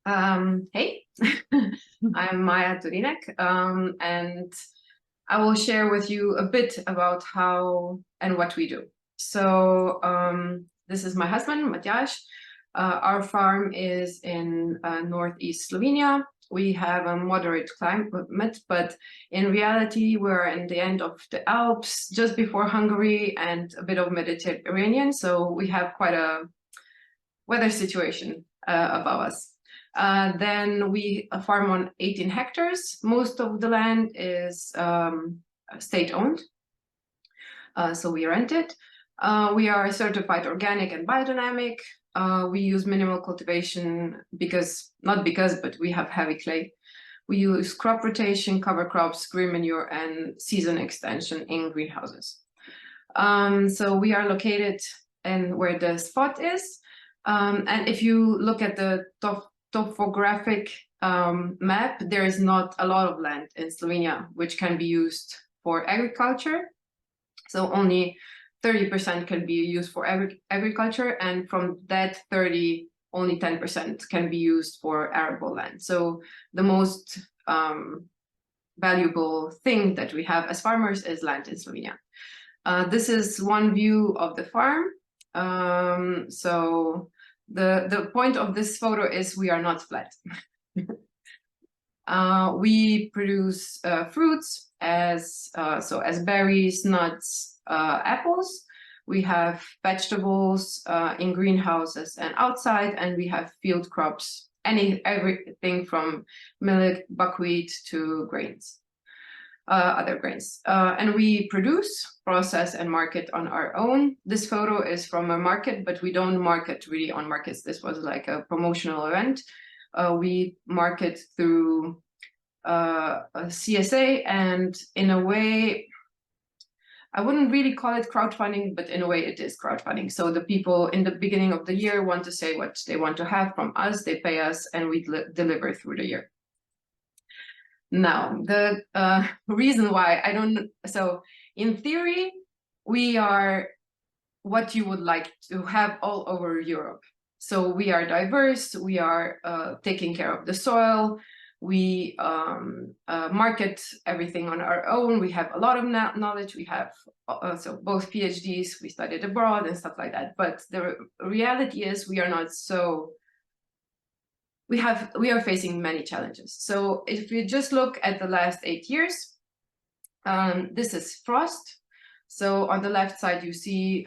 Hey, I'm Maja Turinek, and I will share with you a bit about how and what we do. So this is my husband, Matthias. Our farm is in northeast Slovenia. We have a moderate climate, but in reality, we're in the end of the Alps, just before Hungary, and a bit of Mediterranean. So we have quite a weather situation above us. Then we farm on 18 hectares. Most of the land is state-owned, so we rent it. We are certified organic and biodynamic. We use minimal cultivation but we have heavy clay. We use crop rotation, cover crops, green manure, and season extension in greenhouses. So we are located in where the spot is. And if you look at the topographic map, there is not a lot of land in Slovenia which can be used for agriculture. So only 30% can be used for agriculture, and from that 30, only 10% can be used for arable land. So the most valuable thing that we have as farmers is land in Slovenia. This is one view of the farm. So the point of this photo is we are not flat. We produce fruits as berries, nuts, apples. We have vegetables in greenhouses and outside, and we have field crops, everything from millet, buckwheat to grains. Other grains. And we produce, process, and market on our own. This photo is from a market, but we don't market really on markets. This was like a promotional event. We market through a CSA, and in a way, I wouldn't really call it crowdfunding, but in a way it is crowdfunding. So the people in the beginning of the year want to say what they want to have from us, they pay us, and we deliver through the year. Now, the reason why so in theory, we are what you would like to have all over Europe. So we are diverse, we are taking care of the soil, we market everything on our own, we have a lot of knowledge, we have so both PhDs, we studied abroad and stuff like that. But the reality is we are not so... We are facing many challenges. So if you just look at the last 8 years, this is frost. So on the left side, you see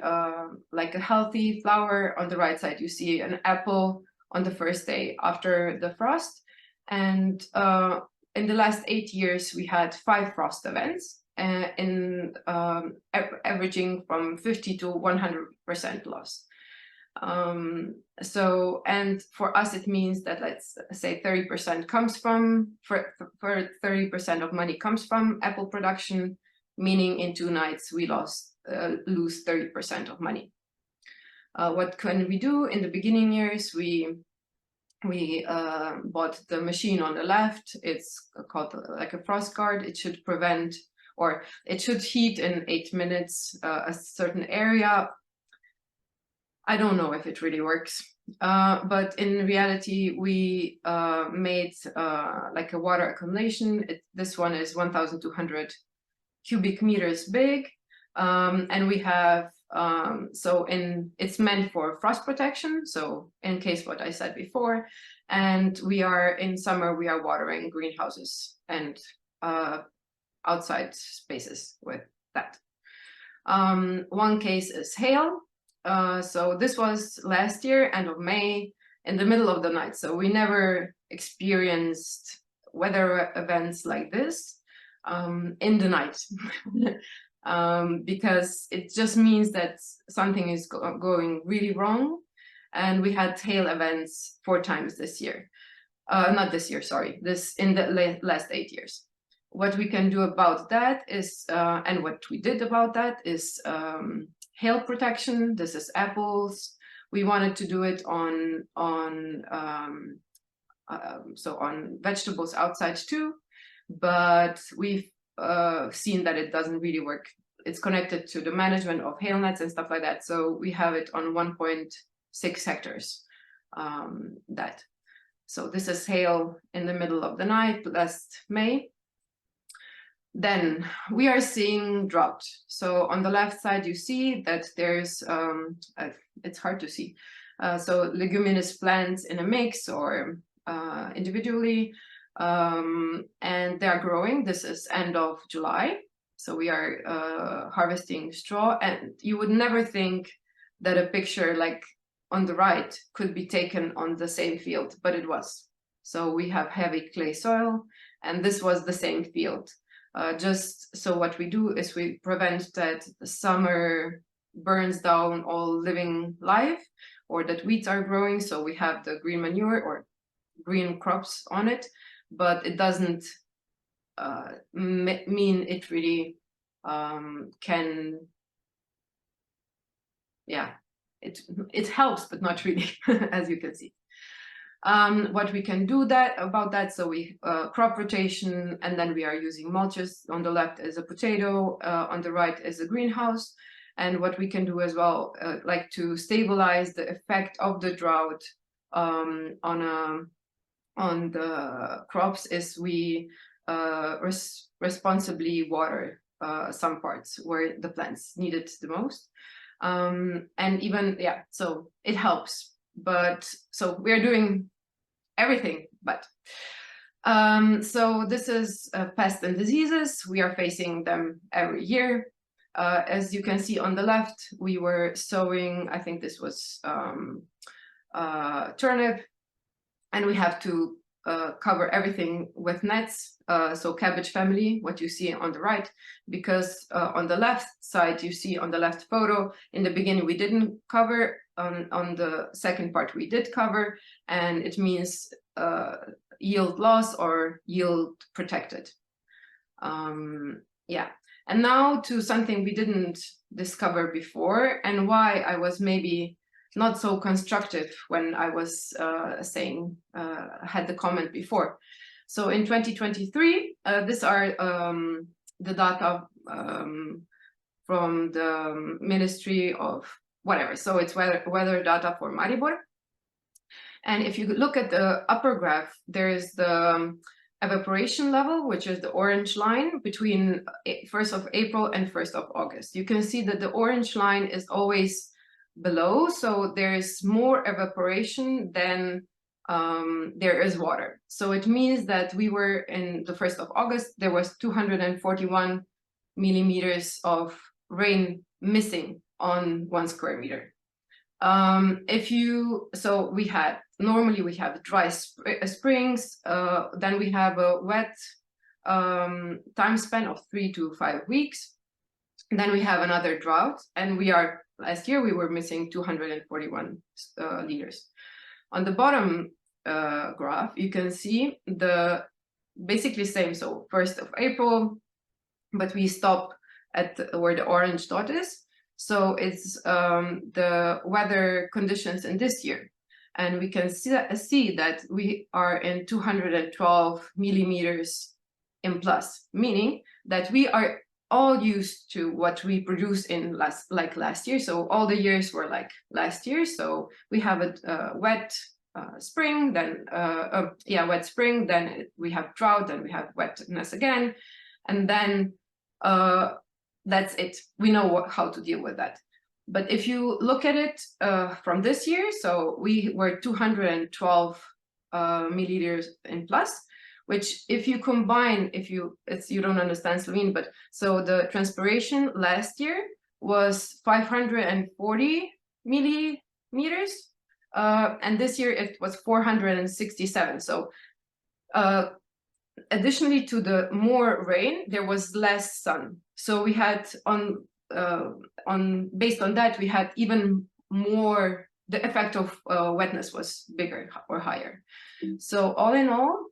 like a healthy flower. On the right side, you see an apple on the first day after the frost. And in the last 8 years, we had 5 frost events, averaging from 50 to 100% loss. And for us it means that, let's say, 30% comes from 30% of money comes from apple production, meaning in 2 nights we lose 30% of money. What can we do? In the beginning years, we bought the machine on the left. It's called like a frost guard. It should prevent, or it should heat in 8 minutes a certain area. I don't know if it really works, but in reality, we made like a water accumulation. This one is 1,200 cubic meters big, and we have it's meant for frost protection. So in case what I said before, and in summer we are watering greenhouses and outside spaces with that. One case is hail. So this was last year, end of May, in the middle of the night. So we never experienced weather events like this in the night, because it just means that something is going really wrong. And we had hail events 4 times this year. Not this year, sorry, this in the last 8 years. What we can do about that is, and what we did about that is hail protection. This is apples. We wanted to do it on vegetables outside too, but we've seen that it doesn't really work. It's connected to the management of hail nets and stuff like that. So we have it on 1.6 hectares. So this is hail in the middle of the night last May. Then we are seeing drought. So on the left side, you see that there's, it's hard to see. So leguminous plants in a mix or individually, and they are growing. This is end of July. So we are harvesting straw, and you would never think that a picture like on the right could be taken on the same field, but it was. So we have heavy clay soil, and this was the same field. Just so what we do is we prevent that the summer burns down all living life, or that weeds are growing. So we have the green manure or green crops on it, but it doesn't mean it really can, yeah, it helps, but not really, as you can see. What we can do about that, so we crop rotation, and then we are using mulches. On the left is a potato, on the right is a greenhouse. And what we can do as well, like to stabilize the effect of the drought on the crops, is we responsibly water some parts where the plants need it the most. And even, yeah, so it helps. But so we're doing everything, but so this is pests and diseases. We are facing them every year. As you can see on the left, we were sowing, I think this was turnip, and we have to cover everything with nets. So cabbage family, what you see on the right, because on the left side, you see on the left photo, in the beginning we didn't cover, on the second part we did cover, and it means yield loss or yield protected. Yeah, and now to something we didn't discover before, and why I was maybe not so constructive when I was saying, had the comment before. So in 2023, these are the data from the Ministry of whatever. So it's weather data for Maribor. And if you look at the upper graph, there is the evaporation level, which is the orange line between 1st of April and 1st of August. You can see that the orange line is always below, so there is more evaporation than there is water. So it means that we were in the 1st of August, there was 241 millimeters of rain missing on 1 square meter. So we had, normally we have dry springs, then we have a wet time span of 3 to 5 weeks. Then we have another drought, and last year we were missing 241 liters. On the bottom graph, you can see the basically same. So 1st of April, but we stop at where the orange dot is. So it's the weather conditions in this year. And we can see that we are in 212 millimeters in plus, meaning that we are all used to what we produce in last year. So all the years were like last year. So we have a wet spring, then wet spring, then we have drought, then we have wetness again, and then that's it. We know how to deal with that. But if you look at it from this year, so we were 212 milliliters in plus, which if you combine, you don't understand Slovene, but so the transpiration last year was 540 millimeters, and this year it was 467. So additionally to the more rain, there was less sun. So we had based on that, we had even more, the effect of wetness was bigger or higher. So all in all,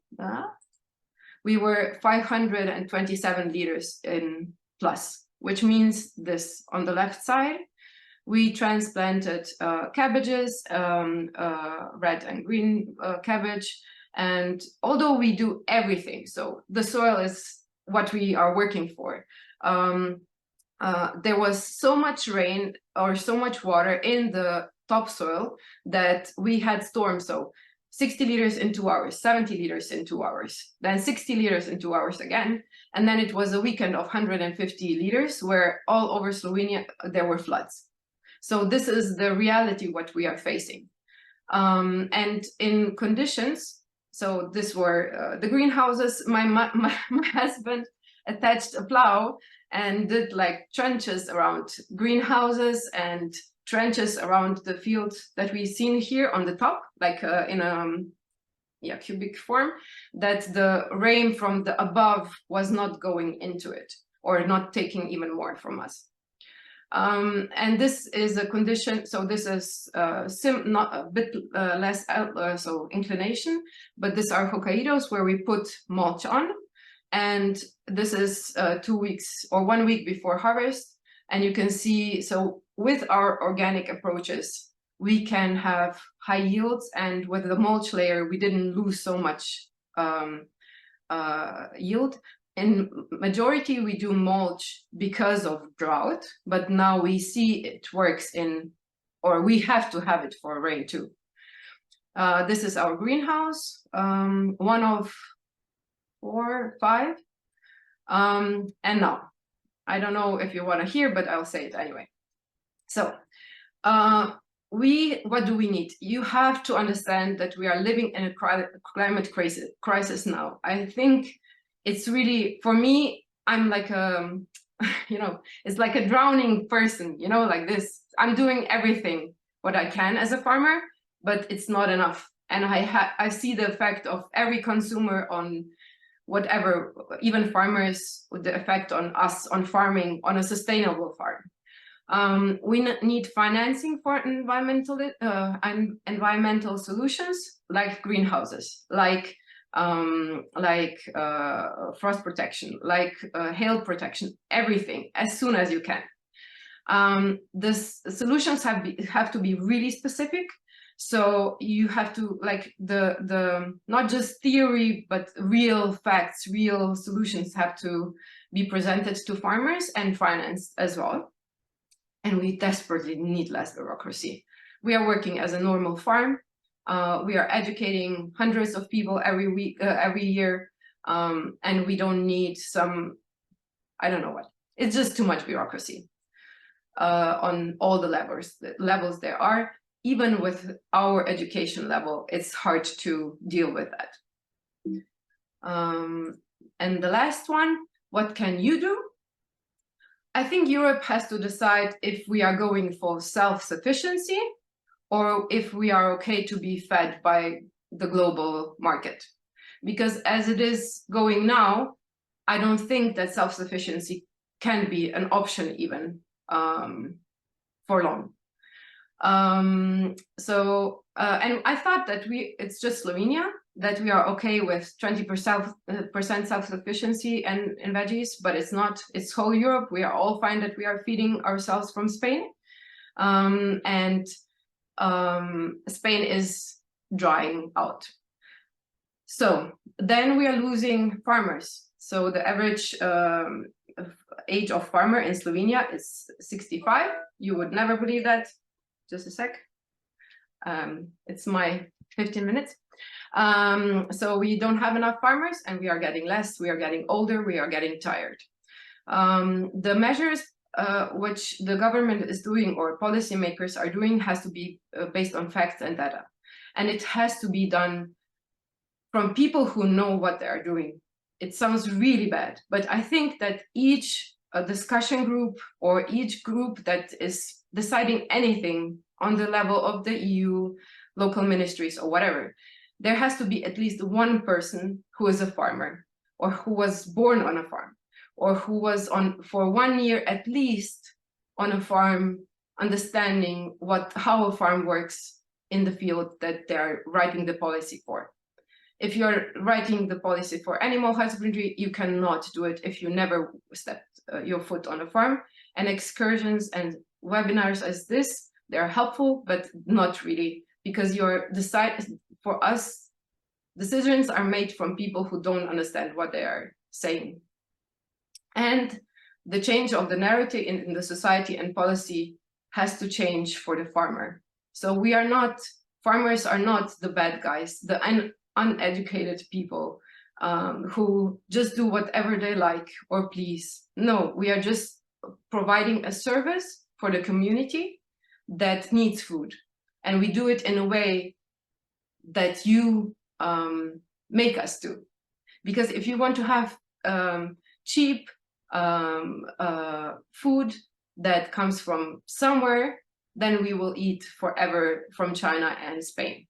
we were 527 liters in plus, which means this on the left side, we transplanted cabbages, red and green cabbage. And although we do everything, so the soil is what we are working for, there was so much rain or so much water in the topsoil that we had storms. So 60 liters in 2 hours, 70 liters in 2 hours, then 60 liters in 2 hours again. And then it was a weekend of 150 liters where all over Slovenia there were floods. So this is the reality what we are facing. And in conditions, so this were the greenhouses. My husband attached a plow and did like trenches around greenhouses and trenches around the field that we've seen here on the top, like in a cubic form, that the rain from the above was not going into it or not taking even more from us. And this is a condition, so this is not a bit less so inclination, but these are hokkaidos where we put mulch on, and this is 2 weeks or 1 week before harvest. And you can see, so with our organic approaches, we can have high yields, and with the mulch layer, we didn't lose so much yield. In majority, we do mulch because of drought, but now we see it works in, or we have to have it for rain too. This is our greenhouse, one of 4, 5. And now, I don't know if you want to hear, but I'll say it anyway. So, what do we need? You have to understand that we are living in a climate crisis now. I think it's really, for me, I'm like a, it's like a drowning person, like this. I'm doing everything what I can as a farmer, but it's not enough. And I see the effect of every consumer on whatever, even farmers, with the effect on us, on farming, on a sustainable farm. We need financing for environmental solutions, like greenhouses, like frost protection, like hail protection, everything, as soon as you can. The solutions have to be really specific. So you have to, like, the not just theory, but real facts, real solutions have to be presented to farmers and financed as well. And we desperately need less bureaucracy. We are working as a normal farm. We are educating hundreds of people every year, and we don't need some, I don't know what. It's just too much bureaucracy on all the levels there are. Even with our education level, it's hard to deal with that. And the last one, what can you do? I think Europe has to decide if we are going for self-sufficiency or if we are okay to be fed by the global market. Because as it is going now, I don't think that self-sufficiency can be an option even for long. And I thought that it's just Slovenia, that we are okay with 20% self-sufficiency in veggies, but it's not, it's whole Europe. We are all fine that we are feeding ourselves from Spain. Spain is drying out. So then we are losing farmers. So the average age of farmer in Slovenia is 65. You would never believe that. Just a sec. It's my 15 minutes. So we don't have enough farmers and we are getting less. We are getting older. We are getting tired. The measures which the government is doing or policymakers are doing has to be based on facts and data. And it has to be done from people who know what they are doing. It sounds really bad, but I think that each discussion group or each group that is deciding anything on the level of the EU, local ministries or whatever, there has to be at least one person who is a farmer or who was born on a farm or who was for 1 year at least on a farm, understanding how a farm works in the field that they're writing the policy for. If you're writing the policy for animal husbandry, you cannot do it if you never stepped your foot on a farm. And excursions and webinars as this, they're helpful, but not really, because for us, decisions are made from people who don't understand what they are saying. And the change of the narrative in the society and policy has to change for the farmer. So we are not Farmers are not the bad guys, the uneducated people who just do whatever they like or please. No, we are just providing a service for the community that needs food. And we do it in a way that you make us do. Because if you want to have cheap food that comes from somewhere, then we will eat forever from China and Spain.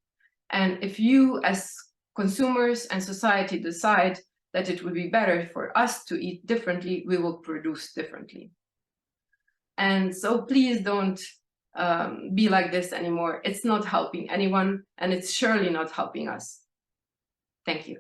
And if you as consumers and society decide that it would be better for us to eat differently, we will produce differently. And so please don't be like this anymore. It's not helping anyone, and it's surely not helping us. Thank you.